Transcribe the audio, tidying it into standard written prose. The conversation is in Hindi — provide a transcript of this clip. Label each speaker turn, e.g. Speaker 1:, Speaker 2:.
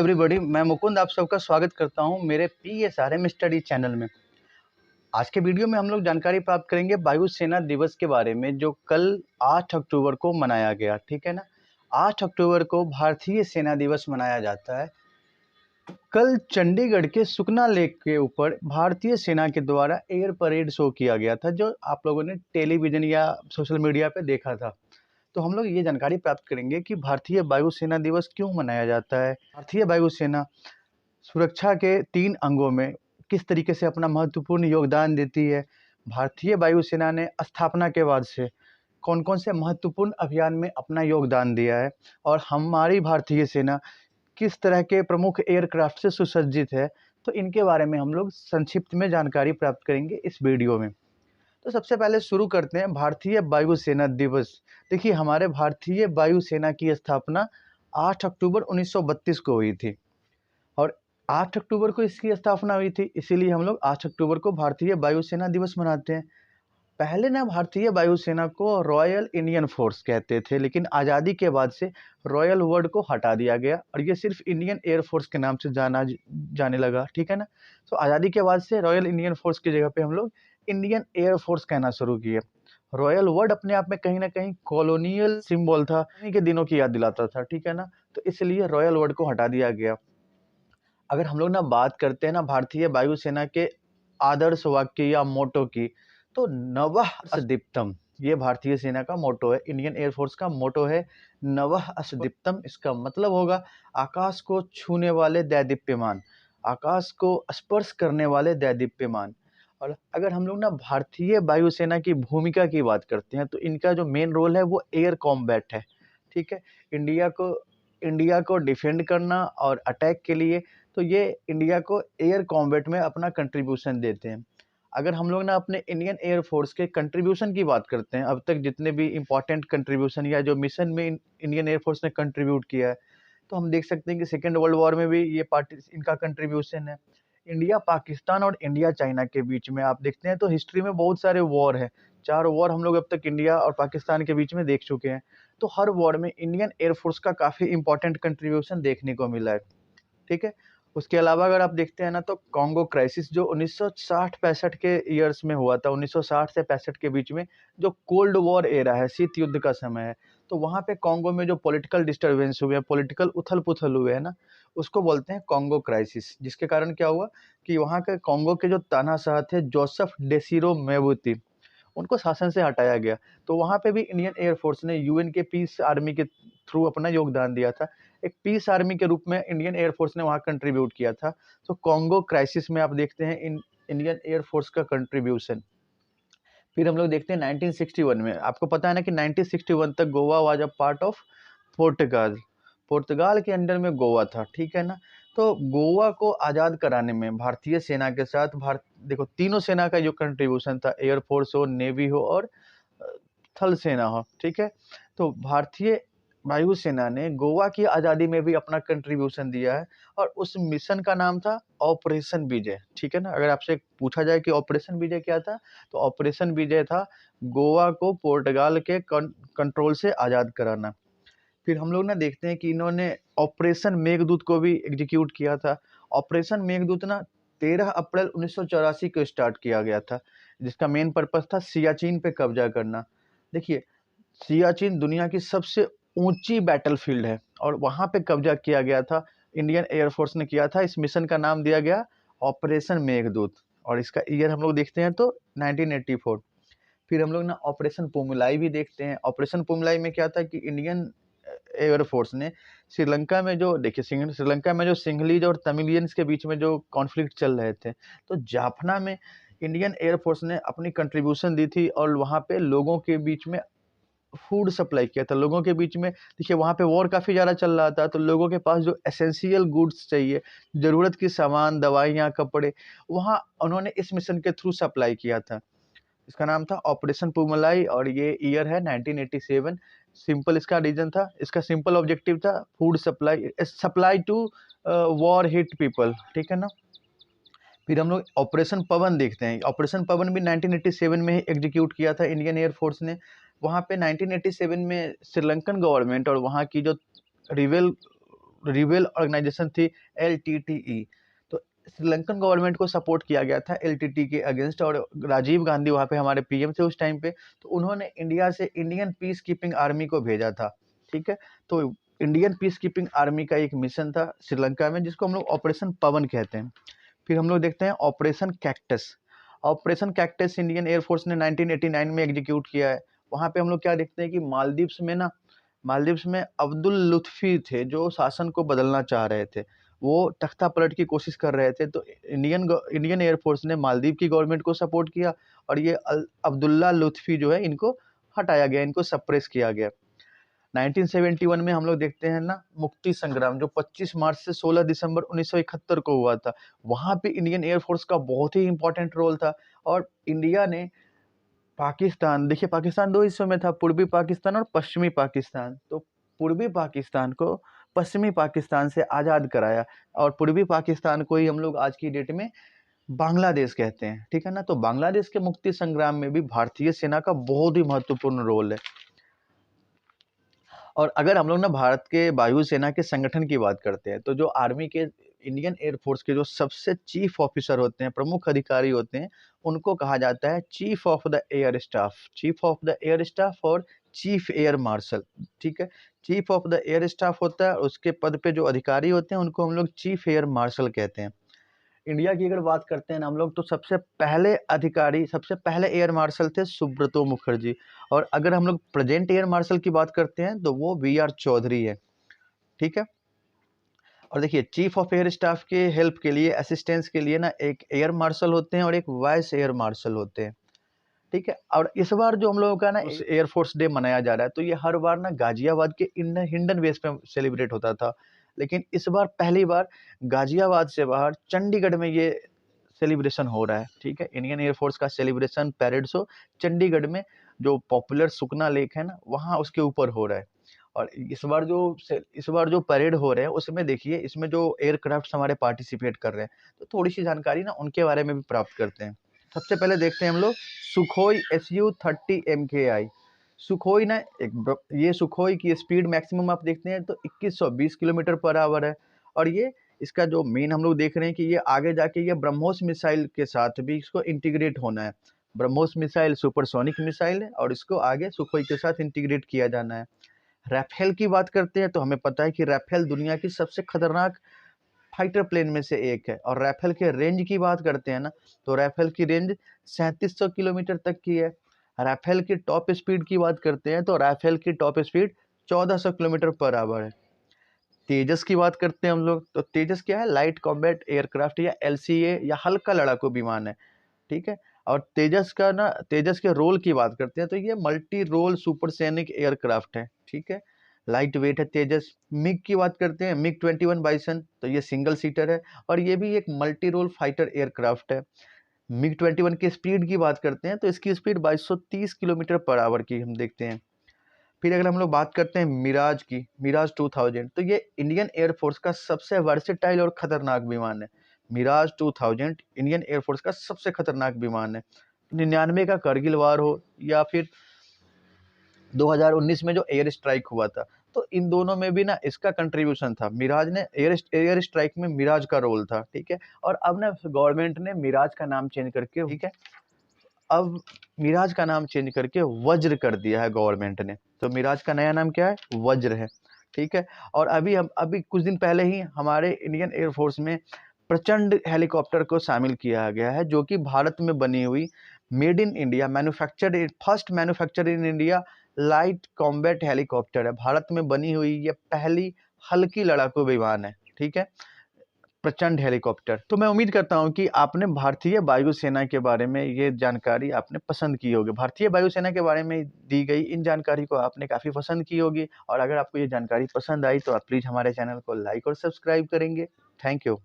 Speaker 1: एवरीबॉडी, मैं मुकुंद आप सबका स्वागत करता हूं मेरे PSRM स्टडी चैनल में। आज के वीडियो में हम लोग जानकारी प्राप्त करेंगे वायुसेना दिवस के बारे में, जो कल 8 अक्टूबर को मनाया गया। ठीक है ना। 8 अक्टूबर को भारतीय सेना दिवस मनाया जाता है। कल चंडीगढ़ के सुकना लेक के ऊपर भारतीय सेना के द्वारा एयर परेड शो किया गया था, जो आप लोगों ने टेलीविजन या सोशल मीडिया पे देखा था। तो हम लोग ये जानकारी प्राप्त करेंगे कि भारतीय वायुसेना दिवस क्यों मनाया जाता है, भारतीय वायुसेना सुरक्षा के 3 अंगों में किस तरीके से अपना महत्वपूर्ण योगदान देती है, भारतीय वायुसेना ने स्थापना के बाद से कौन-कौन से महत्वपूर्ण अभियान में अपना योगदान दिया है और हमारी भारतीय सेना किस तरह के प्रमुख एयरक्राफ्ट से सुसज्जित है। तो इनके बारे में हम लोग संक्षिप्त में जानकारी प्राप्त करेंगे इस वीडियो में। तो सबसे पहले शुरू करते हैं भारतीय वायुसेना दिवस। देखिए, हमारे भारतीय वायुसेना की स्थापना 8 अक्टूबर 1932 को हुई थी और 8 अक्टूबर को इसकी स्थापना हुई थी, इसीलिए हम लोग 8 अक्टूबर को भारतीय वायुसेना दिवस मनाते हैं। पहले ना भारतीय वायुसेना को रॉयल इंडियन फोर्स कहते थे, लेकिन आज़ादी के बाद से रॉयल वर्ड को हटा दिया गया और ये सिर्फ इंडियन एयर फोर्स के नाम से जाने लगा। ठीक है ना। तो आज़ादी के बाद से रॉयल इंडियन फोर्स की जगह पे हम लोग इंडियन एयर फोर्स कहना शुरू किए। रॉयल वर्ड अपने आप में कहीं ना कहीं कॉलोनियल सिंबल था, उन्हीं के दिनों की याद दिलाता था। ठीक है ना। तो इसलिए रॉयल वर्ड को हटा दिया गया। अगर हम लोग ना बात करते हैं ना भारतीय वायुसेना के आदर्श वाक्य या मोटो की, तो नवः अस्दीप्तम, ये भारतीय सेना का मोटो है, इंडियन एयरफोर्स का मोटो है नवः अस्दीप्तम। इसका मतलब होगा आकाश को छूने वाले दैदीप्यमान, आकाश को स्पर्श करने वाले दैदीप्यमान। और अगर हम लोग ना भारतीय वायुसेना की भूमिका की बात करते हैं, तो इनका जो मेन रोल है वो एयर कॉम्बैट है। ठीक है। इंडिया को इंडिया को डिफेंड करना और अटैक के लिए, तो ये इंडिया को एयर कॉम्बैट में अपना कंट्रीब्यूशन देते हैं। अगर हम लोग ना अपने इंडियन एयर फोर्स के कंट्रीब्यूशन की बात करते हैं, अब तक जितने भी इम्पोर्टेंट कंट्रीब्यूशन या जो मिशन में इंडियन एयर फोर्स ने कंट्रीब्यूट किया है, तो हम देख सकते हैं कि सेकेंड वर्ल्ड वॉर में भी ये पार्टी इनका कंट्रीब्यूशन है। इंडिया पाकिस्तान और इंडिया चाइना के बीच में आप देखते हैं तो हिस्ट्री में बहुत सारे वॉर है। 4 वॉर हम लोग अब तक इंडिया और पाकिस्तान के बीच में देख चुके हैं। तो हर वॉर में इंडियन एयर फोर्स का काफ़ी इंपॉर्टेंट कंट्रीब्यूशन देखने को मिला है। ठीक है। उसके अलावा अगर आप देखते हैं ना, तो कॉन्गो क्राइसिस जो 1960-65 के ईयर्स में हुआ था, 1960 से 65 के बीच में, जो कोल्ड वॉर एरा है, शीत युद्ध का समय है, तो वहाँ पे कॉन्गो में जो पॉलिटिकल डिस्टर्बेंस हुए हैं, पॉलिटिकल उथल-पुथल हुए हैं ना, उसको बोलते हैं कॉन्गो क्राइसिस। जिसके कारण क्या हुआ कि वहाँ के कॉन्गो के जो तानाशाह थे जोसेफ डेसिरो मेबुती, उनको शासन से हटाया गया। तो वहाँ पे भी इंडियन एयर फोर्स ने यूएन के पीस आर्मी के थ्रू अपना योगदान दिया था। एक पीस आर्मी के रूप में इंडियन एयर फोर्स ने वहाँ कंट्रीब्यूट किया था। तो कॉन्गो क्राइसिस में आप देखते हैं इंडियन एयर फोर्स का कंट्रीब्यूशन। फिर हम लोग देखते हैं 1961 में, आपको पता है ना कि 1961 तक Goa was a part of Portugal. पुर्तगाल के अंडर में गोवा था। ठीक है ना। तो गोवा को आज़ाद कराने में भारतीय सेना के साथ भारत, देखो तीनों सेना का जो कंट्रीब्यूशन था, एयरफोर्स हो, नेवी हो और अ, थल सेना हो। ठीक है। तो भारतीय वायुसेना ने गोवा की आज़ादी में भी अपना कंट्रीब्यूशन दिया है और उस मिशन का नाम था ऑपरेशन विजय। ठीक है ना। अगर आपसे पूछा जाए कि ऑपरेशन विजय क्या था, तो ऑपरेशन विजय था गोवा को पुर्तगाल के कंट्रोल से आज़ाद कराना। फिर हम लोग ना देखते हैं कि इन्होंने ऑपरेशन मेघदूत को भी एग्जीक्यूट किया था। ऑपरेशन मेघदूत ना 13 अप्रैल 1984 को स्टार्ट किया गया था, जिसका मेन पर्पस था सियाचिन पे कब्जा करना। देखिए, सियाचिन दुनिया की सबसे ऊंची बैटलफील्ड है और वहां पे कब्जा किया गया था, इंडियन एयरफोर्स ने किया था। इस मिशन का नाम दिया गया ऑपरेशन मेघदूत और इसका ईयर हम लोग देखते हैं तो 1984। फिर हम लोग ना ऑपरेशन पुमलाई भी देखते हैं। ऑपरेशन पुमलाई में क्या था कि इंडियन एयरफोर्स ने श्रीलंका में जो, देखिए श्रीलंका में जो सिंहलीज और तमिलियंस के बीच में जो कॉन्फ्लिक्ट चल रहे थे, तो जाफना में इंडियन एयरफोर्स ने अपनी कंट्रीब्यूशन दी थी और वहाँ पे लोगों के बीच में फूड सप्लाई किया था। लोगों के बीच में, देखिए वहाँ पे वॉर काफ़ी ज़्यादा चल रहा था, तो लोगों के पास जो एसेंशियल गुड्स चाहिए, ज़रूरत की सामान, दवाइयाँ, कपड़े, वहाँ उन्होंने इस मिशन के थ्रू सप्लाई किया था। इसका नाम था ऑपरेशन पुमलाई और ये ईयर है 1987। सिंपल इसका रीजन था, इसका सिंपल ऑब्जेक्टिव था food supply, supply to war hit people. ठीक है ना। फिर हम लोग ऑपरेशन पवन देखते हैं। ऑपरेशन पवन भी 1987 में ही एग्जीक्यूट किया था इंडियन एयर फोर्स ने। वहाँ पे 1987 में श्रीलंकन गवर्नमेंट और वहाँ की जो रिवेल रिबेल ऑर्गेनाइजेशन थी LTTE। तो श्रीलंकन गवर्नमेंट को सपोर्ट किया गया था LTTE के अगेंस्ट, और राजीव गांधी वहाँ पे हमारे पीएम थे उस टाइम पे। तो उन्होंने इंडिया से इंडियन पीस कीपिंग आर्मी को भेजा था, ठीक है। तो इंडियन पीस कीपिंग आर्मी का एक मिशन था श्रीलंका में, जिसको हम लोग ऑपरेशन पवन कहते हैं। फिर हम लोग देखते हैं operation cactus. Operation cactus Indian air force ने 1989 में एग्जीक्यूट किया है। वहाँ पे हम लोग क्या देखते हैं कि मालदीव्स में अब्दुल लुत्फी थे जो शासन को बदलना चाह रहे थे, वो तख्ता पलट की कोशिश कर रहे थे। तो इंडियन एयरफोर्स ने मालदीव की गवर्नमेंट को सपोर्ट किया, और ये अब्दुल्ला लुत्फी जो है इनको हटाया गया, इनको सप्रेस किया गया। 1971 में हम लोग देखते हैं ना मुक्ति संग्राम, जो 25 मार्च से 16 दिसंबर 1971 को हुआ था। वहाँ पे इंडियन एयरफोर्स का बहुत ही इंपॉर्टेंट रोल था। और इंडिया ने पाकिस्तान, देखिए पाकिस्तान दो हिस्सों में था, पूर्वी पाकिस्तान और पश्चिमी पाकिस्तान। तो पूर्वी पाकिस्तान को पश्चिमी पाकिस्तान से आज़ाद कराया, और पूर्वी पाकिस्तान को ही हम लोग आज की डेट में बांग्लादेश कहते हैं, ठीक है ना। तो बांग्लादेश के मुक्ति संग्राम में भी भारतीय सेना का बहुत ही महत्वपूर्ण रोल है। और अगर हम लोग ना भारत के वायुसेना के संगठन की बात करते हैं, तो जो आर्मी के इंडियन एयरफोर्स के जो सबसे चीफ ऑफिसर होते हैं, प्रमुख अधिकारी होते हैं, उनको कहा जाता है chief of the air staff. Chief of the air staff और चीफ एयर मार्शल, ठीक है। Chief of the air staff होता है, उसके पद पे जो अधिकारी होते हैं उनको हम लोग चीफ एयर मार्शल कहते हैं। इंडिया की अगर बात करते हैं ना हम लोग, तो सबसे पहले एयर मार्शल थे सुब्रतो मुखर्जी। और अगर हम लोग प्रेजेंट एयर मार्शल की बात करते हैं तो वो BR चौधरी है, ठीक है। और देखिए चीफ ऑफ एयर स्टाफ के हेल्प के लिए, असिस्टेंस के लिए ना एक एयर मार्शल होते हैं और एक वाइस एयर मार्शल होते हैं, ठीक है। और इस बार जो हम लोगों का ना एयरफोर्स डे मनाया जा रहा है, तो ये हर बार ना गाजियाबाद के हिंडन बेस पे सेलिब्रेट होता था, लेकिन इस बार पहली बार गाजियाबाद से बाहर चंडीगढ़ में ये सेलिब्रेशन हो रहा है, ठीक है। इंडियन एयरफोर्स का सेलिब्रेशन पैरेड शो चंडीगढ़ में, जो पॉपुलर सुखना लेक है ना, वहाँ उसके ऊपर हो रहा है। और इस बार जो परेड हो रहे हैं उसमें देखिए, इसमें जो एयरक्राफ्ट हमारे पार्टिसिपेट कर रहे हैं, तो थोड़ी सी जानकारी ना उनके बारे में भी प्राप्त करते हैं। सबसे पहले देखते हैं हम लोग सुखोई Su-30 MKI। सुखोई ना ये सुखोई की स्पीड मैक्सिमम आप देखते हैं तो 2120 किलोमीटर पर आवर है। और ये इसका जो मेन हम लोग देख रहे हैं कि ये आगे जाके ये ब्रह्मोस मिसाइल के साथ भी इसको इंटीग्रेट होना है। ब्रह्मोस मिसाइल सुपरसोनिक मिसाइल है, और इसको आगे सुखोई के साथ इंटीग्रेट किया जाना है। राफेल की बात करते हैं तो हमें पता है कि राफेल दुनिया की सबसे खतरनाक फाइटर प्लेन में से एक है। और राफेल के रेंज की बात करते हैं ना, तो राफेल की रेंज 3700 किलोमीटर तक की है। राफेल की टॉप स्पीड की बात करते हैं तो राफेल की top speed 1400 kilometre per hour है। तेजस की बात करते हैं हम लोग, तो तेजस क्या है, लाइट कॉम्बैट एयरक्राफ्ट या LCA या हल्का लड़ाकू विमान है, ठीक है। और तेजस के रोल की बात करते हैं तो ये मल्टी रोल सुपरसोनिक एयरक्राफ्ट है, ठीक है। लाइट वेट है तेजस। मिग की बात करते हैं, MiG-21 बाइसन, तो ये सिंगल सीटर है, और ये भी एक मल्टी रोल फाइटर एयरक्राफ्ट है। MiG-21 की स्पीड की बात करते हैं तो इसकी स्पीड 2230 किलोमीटर पर आवर की हम देखते हैं। फिर अगर हम लोग बात करते हैं मिराज की, मिराज 2000, तो ये इंडियन एयरफोर्स का सबसे वर्सेटाइल और खतरनाक विमान है। मिराज 2000 इंडियन एयरफोर्स का सबसे खतरनाक विमान है। 99 का करगिल वार हो या फिर 2019 में जो एयर स्ट्राइक हुआ था, तो इन दोनों में भी ना इसका कंट्रीब्यूशन था। मिराज ने एयर स्ट्राइक में मिराज का रोल था, ठीक है। और अब ना गवर्नमेंट ने मिराज का नाम चेंज करके, ठीक है, अब मिराज का नाम चेंज करके वज्र कर दिया है गवर्नमेंट ने। तो मिराज का नया नाम क्या है, वज्र है, ठीक है। और अभी कुछ दिन पहले ही हमारे इंडियन एयरफोर्स में प्रचंड हेलीकॉप्टर को शामिल किया गया है, जो कि भारत में बनी हुई made in India first manufacture in India light combat helicopter है। भारत में बनी हुई ये पहली हल्की लड़ाकू विमान है, ठीक है, प्रचंड हेलीकॉप्टर। तो मैं उम्मीद करता हूं कि आपने भारतीय वायुसेना के बारे में ये जानकारी आपने पसंद की होगी। भारतीय वायुसेना के बारे में दी गई इन जानकारी को आपने काफ़ी पसंद की होगी। और अगर आपको ये जानकारी पसंद आई तो आप प्लीज़ हमारे चैनल को लाइक और सब्सक्राइब करेंगे। Thank you.